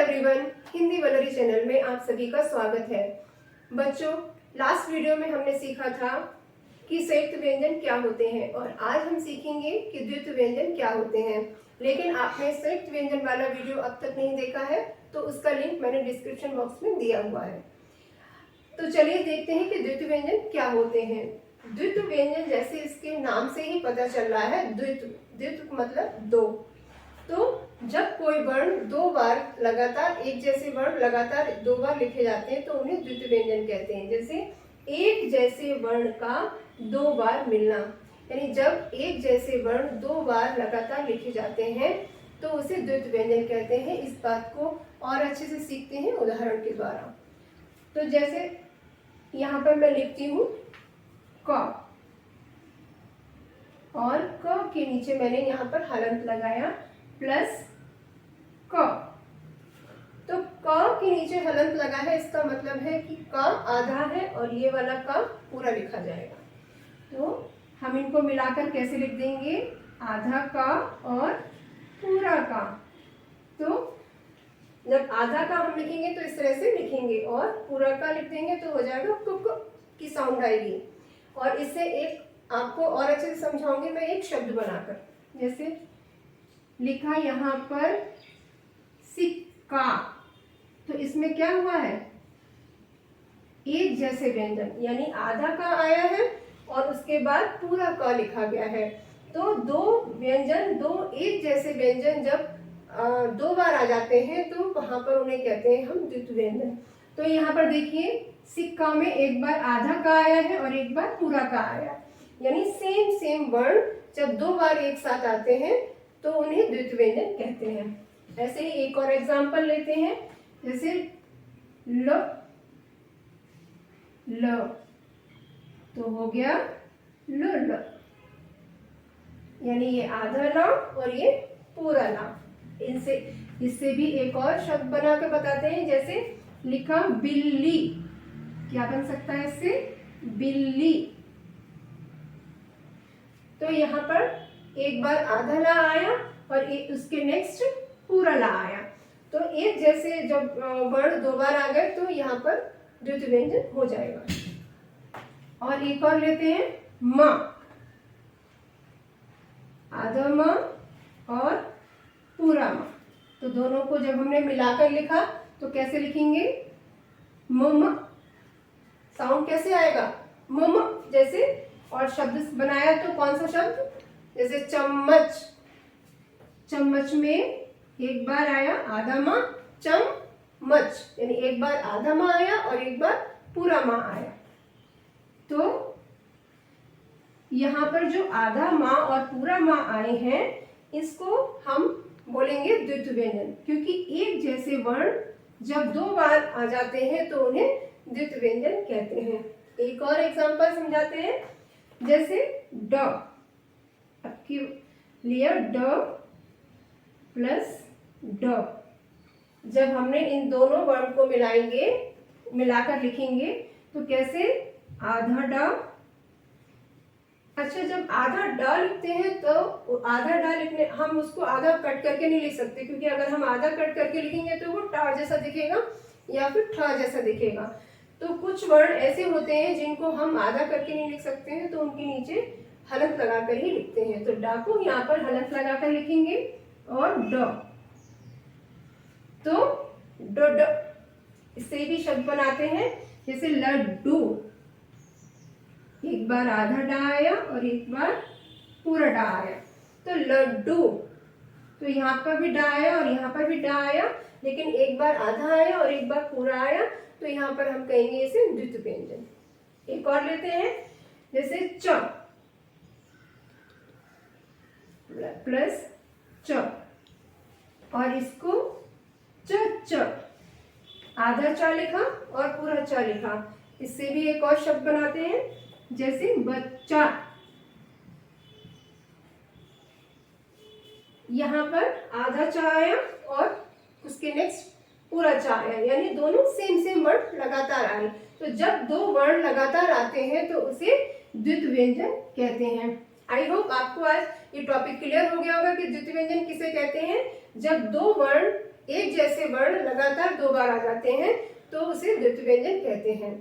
Everyone, Hindi वलरी channel में आप सभी का स्वागत है। बच्चों, लास्ट वीडियो में हमने सीखा था कि संयुक्त व्यंजन क्या होते हैं और आज हम सीखेंगे कि द्वित्व व्यंजन क्या होते हैं। लेकिन आपने संयुक्त व्यंजन वाला वीडियो अब तक नहीं देखा है तो उसका लिंक मैंने डिस्क्रिप्शन बॉक्स में दिया हुआ है। तो चलिए देखते हैं कि द्वित्व व्यंजन क्या होते हैं। द्वित्व व्यंजन जैसे इसके नाम से ही पता चल रहा है, द्वित्व मतलब दो। तो जब कोई वर्ण दो बार लगातार, एक जैसे वर्ण लगातार दो बार लिखे जाते हैं तो उन्हें द्वित्व व्यंजन कहते हैं। जैसे एक जैसे वर्ण का दो बार मिलना, यानी जब एक जैसे वर्ण दो बार लगातार लिखे जाते हैं तो उसे द्वित्व व्यंजन कहते हैं। इस बात को और अच्छे से सीखते हैं उदाहरण के द्वारा। तो जैसे यहाँ पर मैं लिखती हूँ क, और क के नीचे मैंने यहाँ पर हलंत लगाया प्लस क। तो क के नीचे हलंत लगा है, इसका मतलब है कि क आधा है और ये वाला क पूरा लिखा जाएगा। तो हम इनको मिलाकर कैसे लिख देंगे, आधा क और पूरा क। तो जब आधा का हम लिखेंगे तो इस तरह से लिखेंगे और पूरा का लिख देंगे तो हो जाएगा कुक की साउंड आएगी। और इससे एक आपको और अच्छे से समझाऊंगी मैं एक शब्द बनाकर। जैसे लिखा यहाँ पर सिक्का, तो इसमें क्या हुआ है, एक जैसे व्यंजन, यानी आधा का आया है और उसके बाद पूरा का लिखा गया है। तो दो व्यंजन, दो एक जैसे व्यंजन जब दो बार आ जाते हैं तो वहां पर उन्हें कहते हैं हम द्वित्व व्यंजन। तो यहाँ पर देखिए, सिक्का में एक बार आधा का आया है और एक बार पूरा का आया, यानी सेम वर्ण जब दो बार एक साथ आते हैं तो उन्हें द्वित्व व्यंजन कहते हैं। ऐसे ही एक और एग्जांपल लेते हैं, जैसे ल, तो हो गया ल, यानी ये आधा ला और ये पूरा ला। इससे भी एक और शब्द बना के बताते हैं। जैसे लिखा बिल्ली, क्या बन सकता है इससे, बिल्ली। तो यहाँ पर एक बार आधा ला आया और उसके नेक्स्ट पूरा ला आया। तो एक जैसे जब वर्ण दो बार आ गए तो यहाँ पर द्वित्व व्यंजन हो जाएगा। और एक और लेते हैं माँ, आधा माँ और पूरा माँ। तो दोनों को जब हमने मिलाकर लिखा तो कैसे लिखेंगे, मम, साउंड कैसे आएगा, मम जैसे। और शब्द बनाया तो कौन सा शब्द, जैसे चम्मच, चम्मच में एक बार आया आधा माँ, चम्मच, यानी एक बार आधा माँ आया और एक बार पूरा माँ आया। तो यहाँ पर जो आधा माँ और पूरा माँ आए हैं इसको हम बोलेंगे द्वित्व व्यंजन, क्योंकि एक जैसे वर्ण जब दो बार आ जाते हैं तो उन्हें द्वित्व व्यंजन कहते हैं। एक और एग्जांपल समझाते हैं, जैसे ड, आपकी लिया ड प्लस ड। जब हमने इन दोनों वर्ण को मिलाएंगे, मिलाकर लिखेंगे तो कैसे, आधा ड। अच्छा, जब आधा ड लिखते हैं तो आधा ड लिखने, हम उसको आधा कट करके नहीं लिख सकते, क्योंकि अगर हम आधा कट करके लिखेंगे तो वो टा जैसा दिखेगा या फिर ठ जैसा दिखेगा। तो कुछ वर्ण ऐसे होते हैं जिनको हम आधा करके नहीं लिख सकते हैं, तो उनके नीचे हलंत लगाकर ही लिखते हैं। तो डा को यहाँ पर हलंत लगाकर लिखेंगे और ड, तो ड, इससे भी शब्द बनाते हैं। जैसे लड्डू, एक बार आधा डा आया और एक बार पूरा डा आया, तो लड्डू। तो यहाँ पर भी डा आया और यहाँ पर भी डा आया, लेकिन एक बार आधा आया और एक बार पूरा आया, तो यहाँ पर हम कहेंगे इसे द्वित्व व्यंजन। एक और लेते हैं, जैसे च प्लस च, और इसको च, आधा च लिखा और पूरा च लिखा। इससे भी एक और शब्द बनाते हैं, जैसे बच्चा। यहाँ पर आधा चा आया और उसके नेक्स्ट पूरा चा आया, यानी दोनों सेम वर्ण लगातार आए। तो जब दो वर्ण लगातार आते हैं तो उसे द्वित्व व्यंजन कहते हैं। आई होप आपको आज ये टॉपिक क्लियर हो गया होगा कि द्वित्व व्यंजन किसे कहते हैं। जब दो वर्ण, एक जैसे वर्ण लगातार 2 बार आ जाते हैं तो उसे द्वित्व व्यंजन कहते हैं।